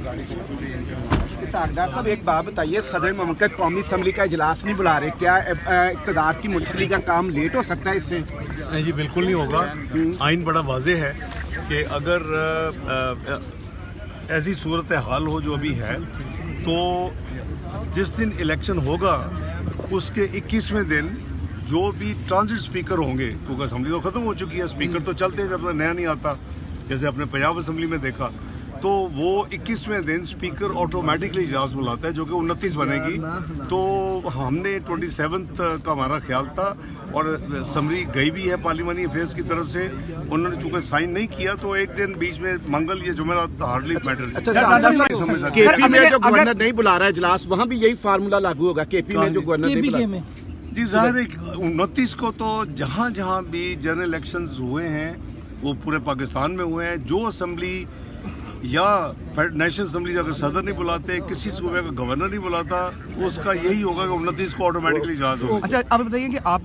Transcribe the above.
Doctor साहब एक बात बताइए, सदर ममलकत कौमी असम्बली का इजलास नहीं बुला रहे, क्या इक़्तिदार की मुंतकली का काम लेट हो सकता है इससे? नहीं जी, बिल्कुल नहीं होगा। आइन बड़ा वाज़ेह है कि अगर ऐसी सूरत हाल हो जो अभी है, तो जिस दिन इलेक्शन होगा उसके 21वें दिन जो भी ट्रांजिट स्पीकर होंगे, क्योंकि असम्बली तो ख़त्म हो चुकी है, स्पीकर तो चलते हैं जब तक नया नहीं आता, जैसे अपने पंजाब असम्बली में देखा, तो वो 21वें दिन स्पीकर ऑटोमेटिकली इजलास बुलाता है, जो कि 29 बनेगी। तो हमने 27 का हमारा ख्याल था, और समरी गई भी है पार्लिमानी अफेयर्स की तरफ से। उन्होंने चूँकि साइन नहीं किया, तो एक दिन बीच में मंगल या जुमेरात हार्डली मैटर। अच्छा, केपी में जो गवर्नर नहीं बुला रहा है इजलास, वहाँ भी यही फार्मूला लागू होगा? केपी में जो गवर्नर नहीं बुला रहा है जी, ज़ाहिर है 29 को तो जहाँ जहाँ भी जनरल इलेक्शंस हुए हैं वो पूरे पाकिस्तान में हुए हैं। जो असम्बली या नेशनल असम्बली अगर सदर नहीं बुलाते, किसी सूबे का गवर्नर नहीं बुलाता, उसका यही होगा कि 29 को ऑटोमेटिकली इजलास होगा। अच्छा, आप बताइए कि आप